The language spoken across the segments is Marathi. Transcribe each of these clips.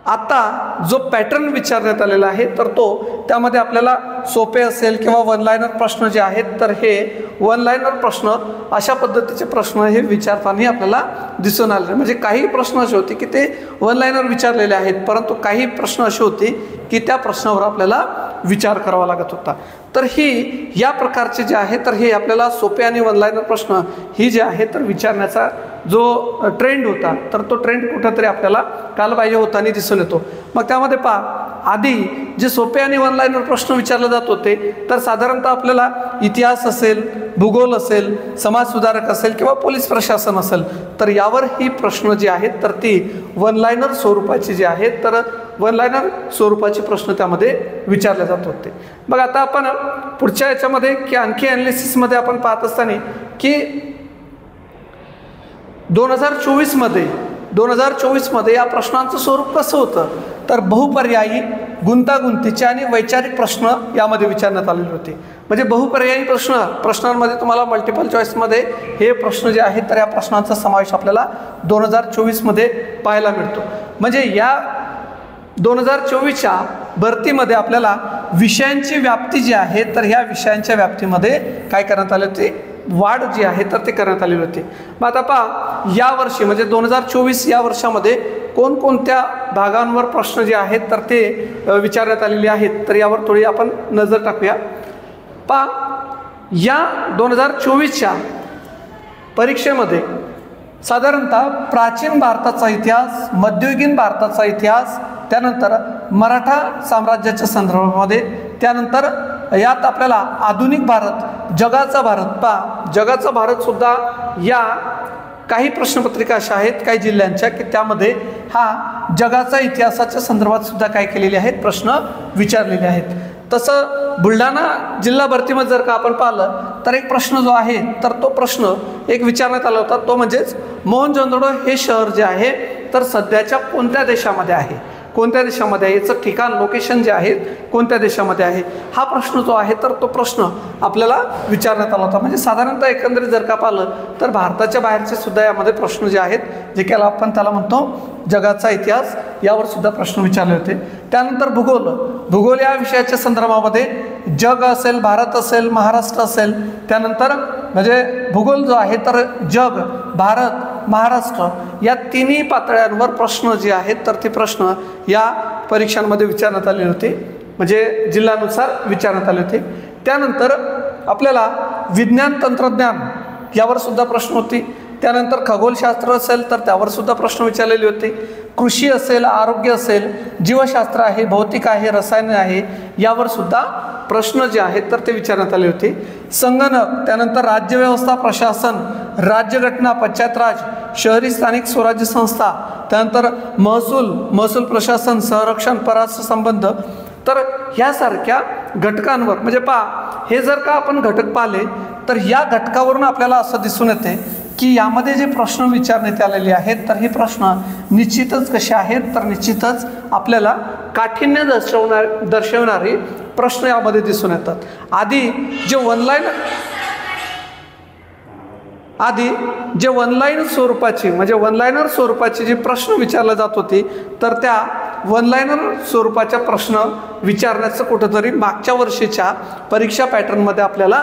आता जो पॅटर्न विचारण्यात आलेला आहे तर तो त्यामध्ये आपल्याला सोपे असेल किंवा वन लाइनर प्रश्न जे आहेत तर हे वन लाइनर प्रश्न अशा पद्धतीचे प्रश्न हे विचारताना आपल्याला दिसून आले. म्हणजे काही प्रश्न असे होते की ते वन लाइनर विचारलेले आहेत, परंतु काही प्रश्न असे होते की त्या प्रश्नावर आपल्याला विचार करावा लागत होता. तर ही या प्रकारचे जे आहे तर हे आपल्याला सोपे आणि वन लाइनर प्रश्न ही जे आहे तर विचारण्याचा जो ट्रेंड होता तर तो ट्रेंड कुठंतरी आपल्याला कालबाह्य होताना दिसून येतो. मग त्यामध्ये पहा, आधी जे सोपे आणि वन लाइनर प्रश्न विचारले जात होते तर साधारणतः आपल्याला इतिहास असेल, भूगोल असेल, समाज सुधारक असेल किंवा पोलीस प्रशासन असेल तर यावर ही प्रश्न जे आहेत तर ती वन लाइनर स्वरूपाची जे आहेत तर वन लाइनर स्वरूपाचे प्रश्न त्यामध्ये विचारले जात होते. मग आता आपण पुढच्या याच्यामध्ये की आणखी ॲनालिसिसमध्ये आपण पाहत असताना की 2024 मध्ये या प्रश्नांचं स्वरूप कसं होतं तर बहुपर्यायी, गुंतागुंतीचे आणि वैचारिक प्रश्न यामध्ये विचारण्यात आलेले होते. म्हणजे बहुपर्यायी प्रश्नांमध्ये तुम्हाला मल्टिपल चॉईसमध्ये हे प्रश्न जे आहेत तर या प्रश्नांचा समावेश आपल्याला 2024 मध्ये पाहायला मिळतो. म्हणजे या 2024च्या भरतीमध्ये आपल्याला विषयांची व्याप्ती जी आहे तर ह्या विषयांच्या व्याप्तीमध्ये काय करण्यात आले होते, वाढ जी आहे तर ते करण्यात आलेली होती. मग आता पहा, यावर्षी म्हणजे 2024 या वर्षामध्ये कोणकोणत्या भागांवर प्रश्न जे आहेत तर ते विचारण्यात आलेले आहेत तर यावर थोडी आपण नजर टाकूया. पहा, या 2024च्या परीक्षेमध्ये साधारणतः प्राचीन भारताचा इतिहास, मध्ययुगीन भारताचा इतिहास, त्यानंतर मराठा साम्राज्याच्या संदर्भामध्ये, त्यानंतर यात आपल्याला आधुनिक भारत, जगाचा भारत, पहा जगाचा भारतसुद्धा या काही प्रश्नपत्रिका अशा आहेत काही जिल्ह्यांच्या की त्यामध्ये हा जगाचा इतिहासाच्या संदर्भात सुद्धा काय केलेले आहेत, प्रश्न विचारलेले आहेत. तसं बुलढाणा जिल्हा भरतीमध्ये जर का आपण पाहिलं तर एक प्रश्न जो आहे तर तो प्रश्न एक विचारण्यात आला होता, तो म्हणजेच मोहनजोदडो हे शहर जे आहे तर सध्याच्या कोणत्या देशामध्ये आहे, कोणत्या देशामध्ये आहे, याचं ठिकाण, लोकेशन जे आहे कोणत्या देशामध्ये आहे, हा प्रश्न जो आहे तर तो प्रश्न आपल्याला विचारण्यात आला होता. म्हणजे साधारणतः एकंदरीत जर का पाहिलं तर भारताच्या बाहेरचे सुद्धा यामध्ये प्रश्न जे आहेत जे की आपण त्याला म्हणतो जगाचा इतिहास, यावर सुद्धा प्रश्न विचारले होते. त्यानंतर भूगोल या विषयाच्या संदर्भामध्ये जग असेल, भारत असेल, महाराष्ट्र असेल, त्यानंतर म्हणजे भूगोल जो आहे तर जग, भारत, महाराष्ट्र या तिन्ही पातळ्यांवर प्रश्न जे आहेत तर ते प्रश्न या परीक्षांमध्ये विचारण्यात आले होते, म्हणजे जिल्ह्यानुसार विचारण्यात आले होते. त्यानंतर आपल्याला विज्ञान तंत्रज्ञान यावर सुद्धा प्रश्न होते. त्यानंतर खगोलशास्त्र असेल तर त्यावर सुद्धा प्रश्न विचारलेले होते. कृषी असेल, आरोग्य असेल, जीवशास्त्र आहे, भौतिक आहे, रसायन आहे, यावर सुद्धा प्रश्न जे आहेत तर ते विचारण्यात आले होते. संगणक, त्यानंतर राज्यव्यवस्था, प्रशासन, राज्यघटना, पंचायत राज, शहरी स्थानिक स्वराज्य संस्था, त्यानंतर महसूल प्रशासन, संरक्षण, परराष्ट्र संबंध, तर ह्यासारख्या घटकांवर म्हणजे पहा हे जर का आपण घटक पाहिले तर या घटकावरून आपल्याला असं दिसून येते की यामध्ये जे प्रश्न विचारण्यात आलेले आहेत तर हे प्रश्न निश्चितच कसे आहेत तर निश्चितच आपल्याला काठिण्य दर्शवणारे प्रश्न यामध्ये दिसून येतात. आधी जे वन लाईन स्वरूपाची म्हणजे वन लाइनर स्वरूपाची जे प्रश्न विचारले जात होते तर त्या वन लाइनर स्वरूपाच्या प्रश्न विचारण्याचं कुठंतरी मागच्या वर्षीच्या परीक्षा पॅटर्नमध्ये आपल्याला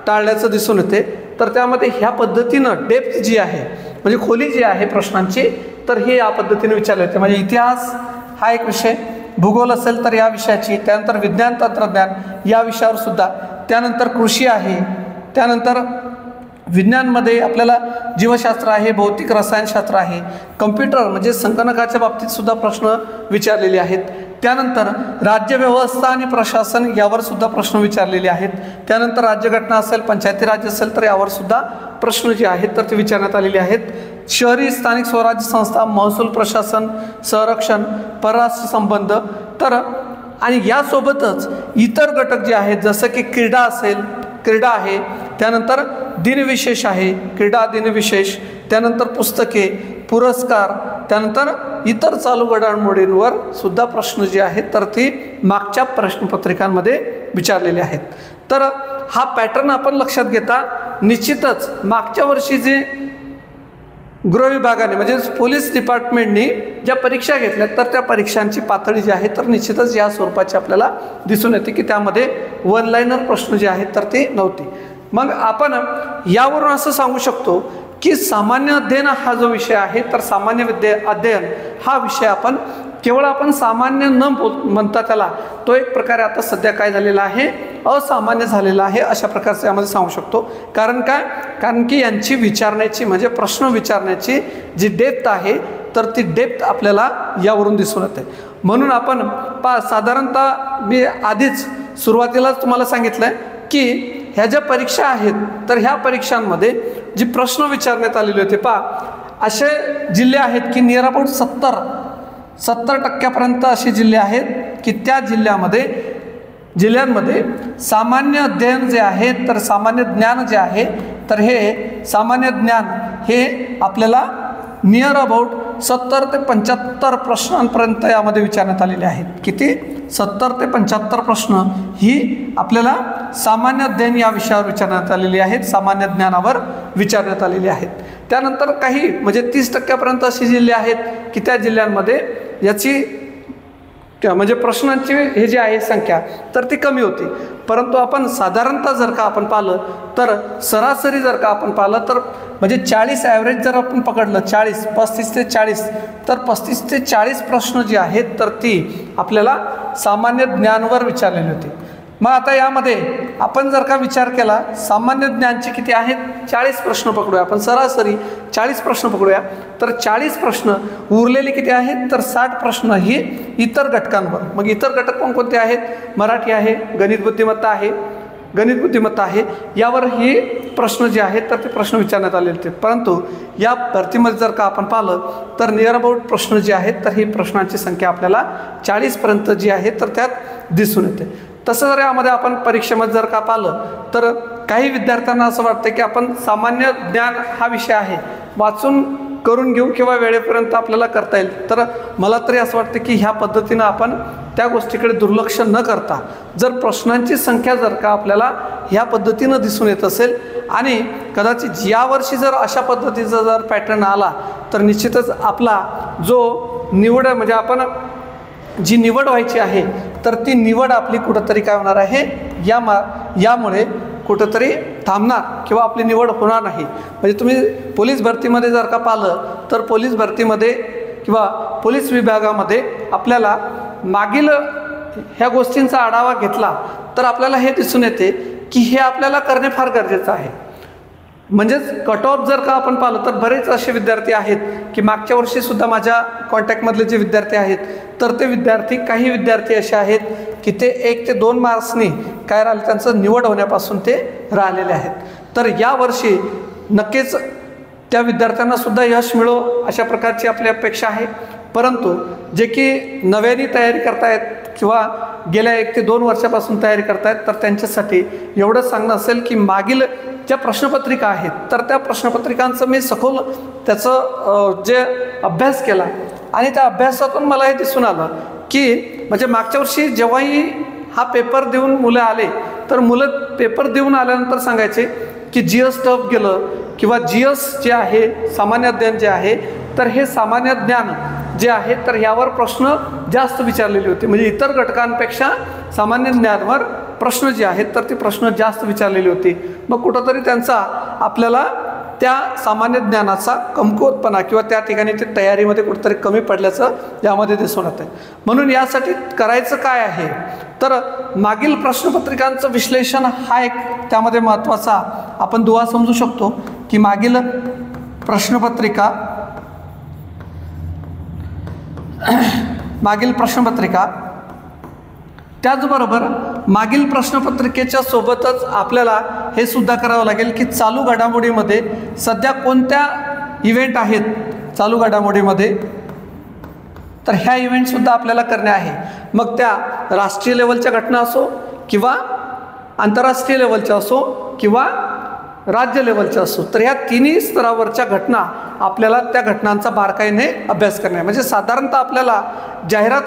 टाळल्याचं दिसून येते. तर त्यामध्ये ह्या पद्धतीनं डेप्थ जी आहे म्हणजे खोली जी आहे प्रश्नांची तर हे या पद्धतीने विचारले होते. म्हणजे इतिहास हा एक विषय, भूगोल असेल तर या विषयाची, त्यानंतर विज्ञान तंत्रज्ञान या विषयावर सुद्धा, त्यानंतर कृषी आहे, त्यानंतर विज्ञानमध्ये आपल्याला जीवशास्त्र आहे, भौतिक रसायनशास्त्र आहे, कम्प्युटर म्हणजे संगणकाच्या बाबतीत सुद्धा प्रश्न विचारलेले आहेत. त्यानंतर राज्यव्यवस्था आणि प्रशासन यावर सुद्धा प्रश्न विचारलेले आहेत. त्यानंतर राज्यघटना असेल, पंचायती राज असेल तर यावर सुद्धा प्रश्न जे आहेत तर ते विचारण्यात आलेले आहेत. शहरी स्थानिक स्वराज्य संस्था, महसूल प्रशासन, संरक्षण, परराष्ट्र संबंध, तर आणि यासोबतच इतर घटक जे आहेत जसं की क्रीडा असेल, क्रीडा आहे, त्यानंतर दिनविशेष आहे, क्रीडा दिनविशेष, त्यानंतर पुस्तके, पुरस्कार, त्यानंतर इतर चालू घडामोडींवर सुद्धा प्रश्न जे आहेत तर ते मागच्या प्रश्नपत्रिकांमध्ये विचारलेले आहेत. तर हा पॅटर्न आपण लक्षात घेता निश्चितच मागच्या वर्षी जे गृह विभागाने म्हणजे पोलीस डिपार्टमेंटने ज्या परीक्षा घेतल्या तर त्या परीक्षांची पातळी जी आहे तर निश्चितच या स्वरूपाची आपल्याला दिसून येते की त्यामध्ये वन लाईनर प्रश्न जे आहेत तर ते नव्हते. मग आपण यावरून असं सांगू शकतो की सामान्य अध्ययन हा जो विषय आहे तर सामान्य अध्ययन हा विषय आपण केवळ आपण सामान्य न म्हणता त्याला तो एक प्रकारे आता सध्या काय झालेला आहे, असामान्य झालेला आहे अशा प्रकारचे यामध्ये सांगू शकतो. कारण काय, कारण की यांची विचारण्याची म्हणजे प्रश्न विचारण्याची जी डेप्थ आहे तर ती डेप्थ आपल्याला यावरून दिसून येते. म्हणून आपण साधारणतः मी आधीच सुरुवातीलाच तुम्हाला सांगितलं आहे की ह्या ज्या परीक्षा आहेत तर ह्या परीक्षांमध्ये जी प्रश्न विचारण्यात आलेले होते असे जिल्हे आहेत की नियर अबाउट 70% असे जिल्हे आहेत की त्या जिल्ह्यांमध्ये सामान्य अध्ययन जे आहे तर सामान्य ज्ञान जे आहे तर हे सामान्य ज्ञान हे आपल्याला नियर अबाउट 70 ते 75 प्रश्नांपर्यंत यामध्ये विचारण्यात आलेले आहेत. किती? 70 ते 75 प्रश्न ही आपल्याला सामान्य अध्ययन या विषयावर विचारण्यात आलेली आहेत, सामान्य ज्ञानावर विचारण्यात आलेली आहेत. त्यानंतर काही म्हणजे 30% असे जिल्हे आहेत की त्या जिल्ह्यांमध्ये याची म्हणजे प्रश्नांची हे जी आहे संख्या तर ती कमी होती. परंतु आपण साधारणतः जर का आपण पाहिलं तर सरासरी जर का आपण पाहिलं तर म्हणजे 40 ॲव्हरेज जर आपण पकडलं 35 ते 40 तर 35 ते 40 प्रश्न जे आहेत तर ती आपल्याला सामान्य ज्ञानवर विचारलेली होती. मग आता यामध्ये आपण जर का विचार केला सामान्य ज्ञानचे किती आहेत 40 प्रश्न पकडूया आपण, सरासरी 40 प्रश्न पकडूया तर 40 प्रश्न उरलेले किती आहेत तर 60 प्रश्न ही इतर घटकांवर. मग इतर घटक कोणकोणते आहेत? मराठी आहे, गणित बुद्धिमत्ता आहे यावर हे प्रश्न जे आहेत तर ते प्रश्न विचारण्यात आलेले होते. परंतु या भरतीमध्ये जर का आपण पाहिलं तर नियर अबाउट प्रश्न जे आहेत तर ही प्रश्नांची संख्या आपल्याला 40पर्यंत जी आहे तर त्यात दिसून येते. तसं जर यामध्ये आपण परीक्षेमध्ये जर का पाहिलं तर काही विद्यार्थ्यांना असं वाटतं की आपण सामान्य ज्ञान हा विषय आहे वाचून करून घेऊ किंवा वेळेपर्यंत आपल्याला करता येईल. तर मला तरी असं वाटतं की ह्या पद्धतीनं आपण त्या गोष्टीकडे दुर्लक्ष न करता जर प्रश्नांची संख्या जर का आपल्याला ह्या पद्धतीनं दिसून येत असेल आणि कदाचित यावर्षी जर अशा पद्धतीचा जर पॅटर्न आला तर निश्चितच आपला जो निवड म्हणजे आपण जी निवड व्हायची आहे तर ती निवड आपली कुठंतरी काय होणार आहे यामुळे कुठंतरी थांबणार किंवा आपली निवड होणार नाही. म्हणजे तुम्ही पोलीस भरतीमध्ये जर का पाहिलं तर पोलीस भरतीमध्ये किंवा पोलीस विभागामध्ये आपल्याला मागील ह्या गोष्टींचा आढावा घेतला तर आपल्याला हे दिसून येते की हे आपल्याला करणे फार गरजेचं आहे. म्हणजेच कट ऑफ जर का आपण पाहिलं तर बरेच असे विद्यार्थी आहेत की मागच्या वर्षीसुद्धा माझ्या कॉन्टॅक्टमधले जे विद्यार्थी आहेत तर ते विद्यार्थी काही विद्यार्थी असे आहेत की ते 1 ते 2 मार्क्सनी काय राहिले त्यांचं निवड होण्यापासून ते राहिलेले आहेत. तर यावर्षी नक्कीच त्या विद्यार्थ्यांनासुद्धा यश मिळो अशा प्रकारची आपली अपेक्षा आहे. परंतु जे की नव्याने तयारी करतायत किंवा गेल्या 1 ते 2 वर्षापासून तयारी करतायत तर त्यांच्यासाठी एवढंच सांगणं असेल की मागील ज्या प्रश्नपत्रिका आहेत तर त्या प्रश्नपत्रिकांचं मी सखोल त्याचं जे अभ्यास केला आणि त्या अभ्यासातून मला हे दिसून आलं की म्हणजे मागच्या वर्षी जेव्हाही हा पेपर देऊन मुलं आले तर मुलं पेपर देऊन आल्यानंतर सांगायचे की GS टफ गेलं किंवा GS जे आहे सामान्य अध्ययन जे आहे तर हे सामान्य ज्ञान जे आहे तर यावर प्रश्न जास्त विचारलेले होते. म्हणजे इतर घटकांपेक्षा सामान्य ज्ञानावर प्रश्न जे आहेत तर ते प्रश्न जास्त विचारलेले होते. मग कुठंतरी त्यांचा आपल्याला त्या सामान्य ज्ञानाचा कमकुवतपणा किंवा त्या ठिकाणी ते तयारीमध्ये कुठेतरी कमी पडल्याचं यामध्ये दिसून येतं. म्हणून यासाठी करायचं काय आहे तर मागील प्रश्नपत्रिकांचं विश्लेषण हा एक त्यामध्ये महत्त्वाचा आपण दुवा समजू शकतो की मागील प्रश्नपत्रिका त्याचबरोबर मागील प्रश्नपत्रिकेच्या सोबतच आपल्याला हे सुद्धा करावं लागेल की चालू घडामोडीमध्ये सध्या कोणत्या इव्हेंट आहेत चालू घडामोडीमध्ये तर ह्या इव्हेंटसुद्धा आपल्याला करणे आहे. मग त्या राष्ट्रीय लेवलच्या घटना असो किंवा आंतरराष्ट्रीय लेवलच्या असो किंवा राज्य लेवलच्या असो तर ह्या तिन्ही स्तरावरच्या घटना आपल्याला त्या घटनांचा बारकाईने अभ्यास करणे आहे. म्हणजे साधारणतः आपल्याला जाहिरात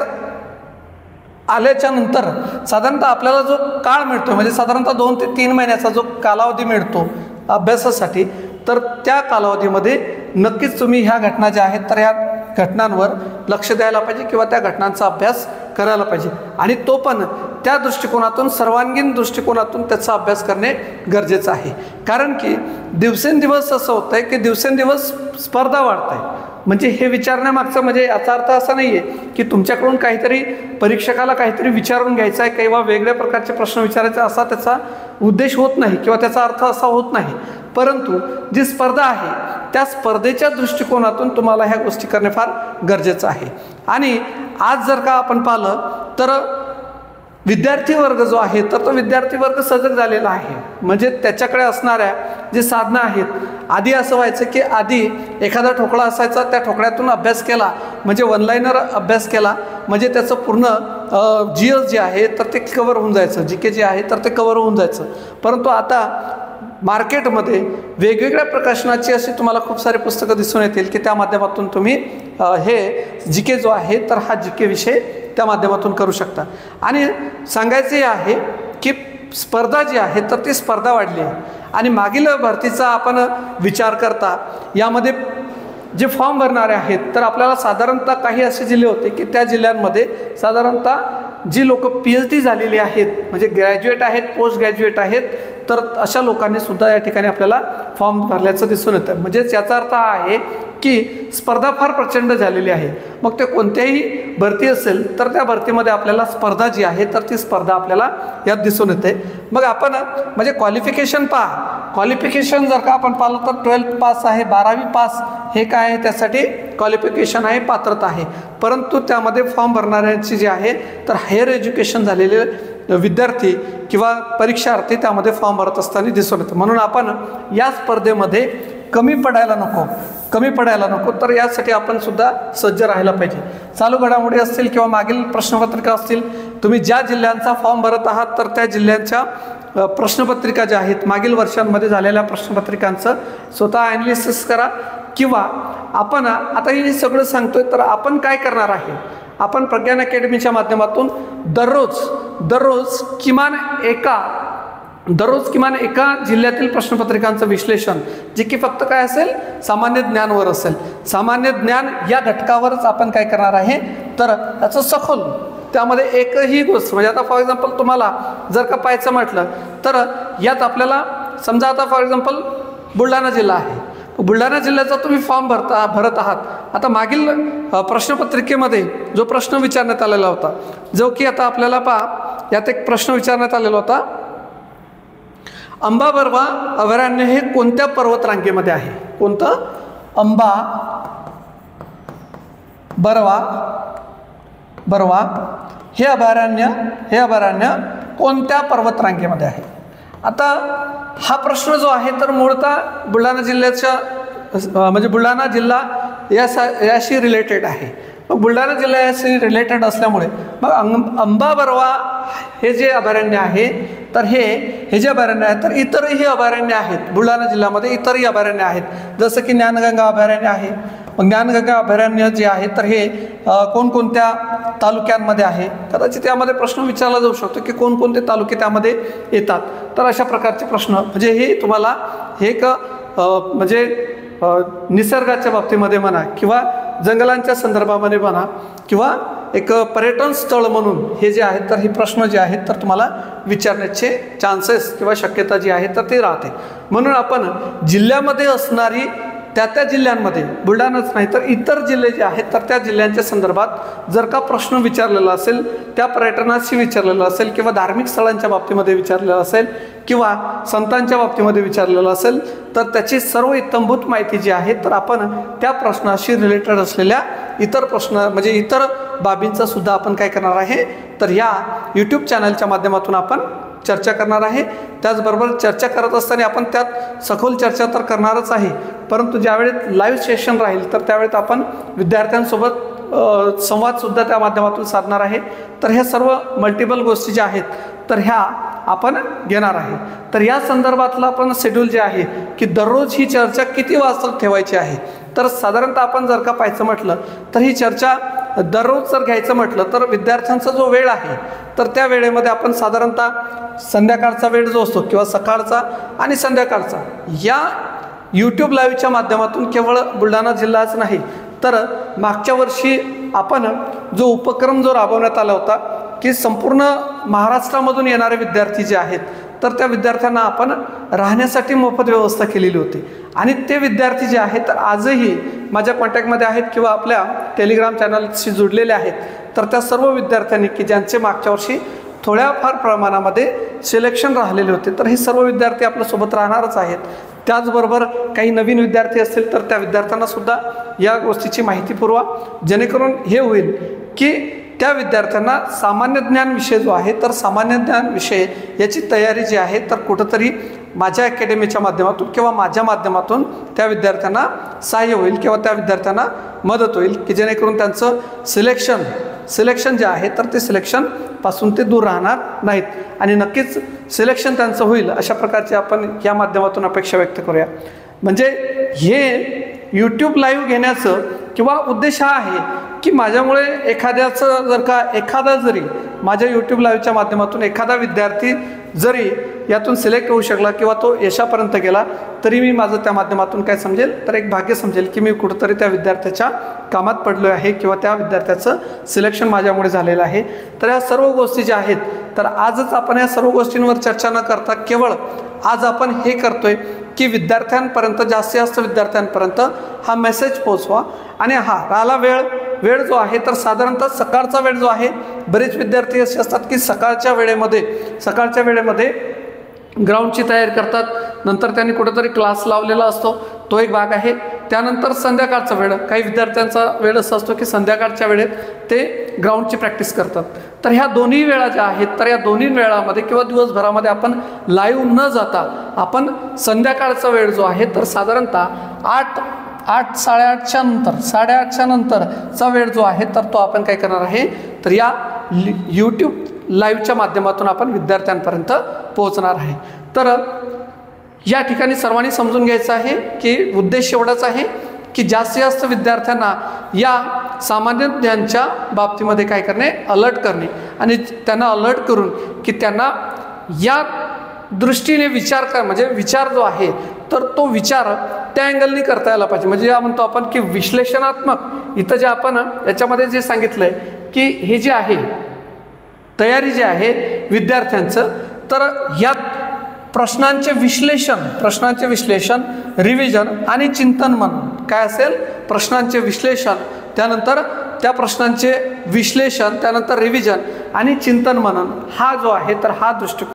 आल्याच्या नंतर साधारणतः आपल्याला जो काळ मिळतो म्हणजे साधारणतः 2 ते 3 महिन्याचा जो कालावधी मिळतो अभ्यासासाठी तर त्या कालावधीमध्ये नक्कीच तुम्ही ह्या घटना ज्या आहेत तर ह्या घटनांवर लक्ष द्यायला पाहिजे किंवा त्या घटनांचा अभ्यास करायला पाहिजे आणि तो पण त्या दृष्टिकोनातून सर्वांगीण दृष्टिकोनातून त्याचा अभ्यास करणे गरजेचं आहे. कारण की दिवसेंदिवस असं होतं आहे की दिवसेंदिवस स्पर्धा वाढत आहे. म्हणजे हे विचारण्यामागचं म्हणजे याचा अर्थ असा नाही आहे की तुमच्याकडून काहीतरी परीक्षकाला काहीतरी विचारून घ्यायचं आहे किंवा वेगळ्या प्रकारचे प्रश्न विचारायचे असा त्याचा उद्देश होत नाही किंवा त्याचा अर्थ असा होत नाही. परंतु जी स्पर्धा आहे त्या स्पर्धेच्या दृष्टिकोनातून तुम्हाला ह्या गोष्टी करणे फार गरजेचं आहे. आणि आज जर का आपण पाहिलं तर विद्यार्थी वर्ग जो आहे तर तो विद्यार्थी वर्ग सजग झालेला आहे. म्हणजे त्याच्याकडे असणाऱ्या जे साधनं आहेत, आधी असं व्हायचं की आधी एखादा ठोकळा असायचा, त्या ठोकळ्यातून अभ्यास केला म्हणजे वन लाईनर अभ्यास केला म्हणजे त्याचं पूर्ण GS जे आहे तर ते कवर होऊन जायचं, GK जे आहे तर ते कवर होऊन जायचं. परंतु आता मार्केटमध्ये वेगवेगळ्या प्रकाशनाची अशी तुम्हाला खूप सारी पुस्तकं दिसून येतील की त्या माध्यमातून तुम्ही हे GK जो आहे तर हा GK विषय त्या माध्यमातून करू शकता. आणि सांगायचे आहे की स्पर्धा जी आहे तर ती स्पर्धा वाढली आहे. आणि मागील भरतीचा आपण विचार करता यामध्ये जे फॉर्म भरणारे आहेत तर आपल्याला साधारणतः काही असे जिल्हे होते की त्या जिल्ह्यांमध्ये साधारणतः जी लोक PhD झालेली आहेत म्हणजे ग्रॅज्युएट आहेत, पोस्ट ग्रॅज्युएट आहेत, तर अशा लोकांनी सुद्धा या ठिकाणी आपल्याला फॉर्म भरल्याचं दिसून येतं. म्हणजेच याचा अर्थ हा आहे की स्पर्धा फार प्रचंड झालेली आहे. मग ते कोणत्याही भरती असेल तर त्या भरतीमध्ये आपल्याला स्पर्धा जी आहे तर ती स्पर्धा आपल्याला यात दिसून येते. मग आपण म्हणजे क्वालिफिकेशन पहा, क्वालिफिकेशन जर का आपण पाहिलं तर 12th पास आहे, 12वी पास हे काय आहे त्यासाठी क्वालिफिकेशन आहे, पात्रता आहे. परंतु त्यामध्ये फॉर्म भरणाऱ्यांची जे आहे तर हायर एज्युकेशन झालेले विद्यार्थी किंवा परीक्षार्थी त्यामध्ये फॉर्म भरत असताना दिसून येतं. म्हणून आपण या स्पर्धेमध्ये कमी पडायला नको तर यासाठी आपण सुद्धा सज्ज राहायला पाहिजे. चालू घडामोडी असतील किंवा मागील प्रश्नपत्रिका असतील, तुम्ही ज्या जिल्ह्यांचा फॉर्म भरत आहात तर त्या जिल्ह्यांच्या प्रश्नपत्रिका ज्या आहेत मागील वर्षांमध्ये झालेल्या प्रश्नपत्रिकांचं स्वतः ॲनालिसिस करा. किंवा आपण आता हे सगळं सांगतोय तर आपण काय करणार आहे, आपण प्रज्ञान अकॅडमीच्या माध्यमातून दररोज किमान एका जिल्ह्यातील प्रश्नपत्रिकांचं विश्लेषण, जे की फक्त काय असेल सामान्य ज्ञानवर असेल, सामान्य ज्ञान या घटकावरच आपण काय करणार आहे तर त्याचं सखोल त्यामध्ये एकही गोष्ट म्हणजे आता फॉर एक्झाम्पल तुम्हाला जर का पाहायचं म्हटलं तर यात आपल्याला समजा आता फॉर एक्झाम्पल बुलढाणा जिल्हा आहे, बुलढाणा जिल्ह्याचा तुम्ही फॉर्म भरत आहात. आता मागील प्रश्नपत्रिकेमध्ये जो प्रश्न विचारण्यात आलेला होता, जो की आता आपल्याला पहा यात एक प्रश्न विचारण्यात आलेला होता, अंबा बर्वा अभयारण्य हे कोणत्या पर्वत रांगेमध्ये आहे? कोणतं? अंबा बर्वा हे अभयारण्य कोणत्या पर्वत रांगेमध्ये आहे? आता हा प्रश्न जो आहे तर मूळतः बुलढाणा जिल्ह्याच्या म्हणजे बुलढाणा जिल्हा याशी रिलेटेड आहे. मग बुलढाणा जिल्ह्याशी रिलेटेड असल्यामुळे मग अंबा बर्वा हे जे अभयारण्य आहे तर हे जे अभयारण्य आहे तर इतरही अभयारण्य आहेत बुलढाणा जिल्ह्यामध्ये, इतरही अभयारण्य आहेत जसं की ज्ञानगंगा अभयारण्य आहे. मग ज्ञानगंगा अभयारण्य जे आहे तर हे कोणकोणत्या तालुक्यांमध्ये आहे? कदाचित यामध्ये प्रश्न विचारला जाऊ शकतो की कोणकोणते तालुके त्यामध्ये येतात. तर अशा प्रकारचे प्रश्न म्हणजे हे तुम्हाला हे एक म्हणजे निसर्गाच्या बाबतीमध्ये म्हणा किंवा जंगलांच्या संदर्भामध्ये म्हणा किंवा एक पर्यटन स्थळ म्हणून हे जे आहे तर हे प्रश्न जे आहेत तर तुम्हाला विचारण्याचे चान्सेस किंवा शक्यता जी आहे तर ते राहते. म्हणून आपण जिल्ह्यामध्ये असणारी त्या जिल्ह्यांमध्ये बुलढाणाच नाही तर इतर जिल्हे जे आहेत तर त्या जिल्ह्यांच्या संदर्भात जर का प्रश्न विचारलेला असेल, त्या पर्यटनाशी विचारलेला असेल किंवा धार्मिक स्थळांच्या बाबतीमध्ये विचारलेला असेल किंवा संतांच्या बाबतीमध्ये विचारलेलं असेल तर त्याची सर्व इत्थंभूत माहिती जी आहे तर आपण त्या प्रश्नाशी रिलेटेड असलेल्या इतर प्रश्न म्हणजे इतर बाबींचा सुद्धा आपण काय करणार आहे तर या यूट्यूब चॅनलच्या माध्यमातून आपण चर्चा करणार आहे. त्याचबरोबर चर्चा करत असताना आपण त्यात सखोल चर्चा तर करणारच आहे, परंतु ज्यावेळेस लाईव्ह सेशन राहील तर त्यावेळेस आपण विद्यार्थ्यांसोबत संवादसुद्धा त्या माध्यमातून साधणार आहे. तर ह्या सर्व मल्टिपल गोष्टी ज्या आहेत तर ह्या आपण घेणार आहे. तर या संदर्भातलं आपण शेड्यूल जे आहे की दररोज ही चर्चा किती वाजता ठेवायची आहे तर साधारणतः आपण जर का पाहायचं म्हटलं तर ही चर्चा दररोज जर घ्यायचं म्हटलं तर विद्यार्थ्यांचा जो वेळ आहे तर त्या वेळेमध्ये आपण साधारणतः संध्याकाळचा वेळ जो असतो किंवा सकाळचा आणि संध्याकाळचा या यूट्यूब लाईव्हच्या माध्यमातून केवळ बुलढाणा जिल्हाच नाही तर मागच्या वर्षी आपण जो उपक्रम जो राबवण्यात आला होता की संपूर्ण महाराष्ट्रामधून येणारे विद्यार्थी जे आहेत तर त्या विद्यार्थ्यांना आपण राहण्यासाठी मोफत व्यवस्था केलेली होती आणि ते विद्यार्थी जे आहेत तर आजही माझ्या कॉन्टॅक्टमध्ये आहेत किंवा आपल्या टेलिग्राम चॅनलशी जुडलेले आहेत. तर त्या सर्व विद्यार्थ्यांनी की ज्यांचे मागच्या वर्षी थोड्याफार प्रमाणामध्ये सिलेक्शन राहिलेले होते तर हे सर्व विद्यार्थी आपल्यासोबत राहणारच आहेत. त्याचबरोबर काही नवीन विद्यार्थी असतील तर त्या विद्यार्थ्यांना सुद्धा या गोष्टीची माहिती पुरवा जेणेकरून हे होईल की त्या विद्यार्थ्यांना सामान्य ज्ञान विषय जो आहे तर सामान्य ज्ञान विषय याची तयारी जी आहे तर कुठंतरी माझ्या अकॅडमीच्या माध्यमातून किंवा माझ्या माध्यमातून त्या विद्यार्थ्यांना सहाय्य होईल किंवा त्या विद्यार्थ्यांना मदत होईल की जेणेकरून त्यांचं सिलेक्शन जे आहे तर ते सिलेक्शनपासून ते दूर राहणार नाहीत आणि नक्कीच सिलेक्शन त्यांचं होईल अशा प्रकारचे आपण या माध्यमातून अपेक्षा व्यक्त करूया. म्हणजे हे यूट्यूब लाईव्ह घेण्याचं किंवा उद्देश हा आहे की माझ्यामुळे एखाद्याचं एखादा जरी माझ्या यूट्यूब लाईव्हच्या माध्यमातून एखादा विद्यार्थी जरी यातून सिलेक्ट होऊ शकला किंवा तो यशापर्यंत गेला तरी मी माझं त्या माध्यमातून काय समजेल तर एक भाग्य समजेल की मी कुठंतरी त्या विद्यार्थ्याच्या कामात पडलो आहे किंवा त्या विद्यार्थ्याचं सिलेक्शन माझ्यामुळे झालेलं आहे. तर या सर्व गोष्टी ज्या आहेत तर आजच आपण या सर्व गोष्टींवर चर्चा न करता केवळ आज आपण हे करतोय की विद्यार्थ्यांपर्यंत जास्तीत जास्त विद्यार्थ्यांपर्यंत हा मेसेज पोहोचवा. आणि राहिला वेळ जो आहे तर साधारणतः सकाळचा वेळ जो आहे बरेच विद्यार्थी असे असतात की सकाळच्या वेळेमध्ये ग्राउंडची तयारी करतात, नंतर त्यांनी कुठेतरी क्लास लावलेला असतो तो एक भाग आहे. त्यानंतर संध्याकाळचा वेळ काही विद्यार्थ्यांचा वेळ असा असतो की संध्याकाळच्या वेळेत ते ग्राउंडची प्रॅक्टिस करतात. तर ह्या दोन्ही वेळा ज्या आहेत तर या दोन्ही वेळामध्ये किंवा दिवसभरामध्ये आपण लाईव्ह न जाता आपण संध्याकाळचा वेळ जो आहे तर साधारणतः 8:30च्या नंतरचा वेळ जो आहे तर तो आपण काय करणार आहे तर या यूट्यूब लाईव्हच्या माध्यमातून आपण विद्यार्थ्यांपर्यंत पोहोचणार आहे. तर या ठिकाणी सर्वांनी समजून घ्यायचं आहे की उद्देश एवढाच आहे की जास्तीत जास्त विद्यार्थ्यांना या सामान्य ज्ञानच्या बाबतीमध्ये काय करणे अलर्ट करणे आणि त्यांना अलर्ट करून की त्यांना या दृष्टीने म्हणजे विचार जो आहे तर तो विचार त्या अँगलनी करता यायला पाहिजे. म्हणजे या म्हणतो आपण की विश्लेषणात्मक इथं जे आपण याच्यामध्ये जे सांगितलं आहे की हे जे आहे तयारी जे आहे विद्यार्थ्यांचं तर यात प्रश्नांचे विश्लेषण रिव्हिजन आणि चिंतन मनन काय असेल प्रश्नांचे विश्लेषण त्यानंतर त्या प्रश्नांचे विश्लेषण त्यानंतर रिव्हिजन आणि चिंतन मनन हा जो आहे तर हा दृष्टिकोन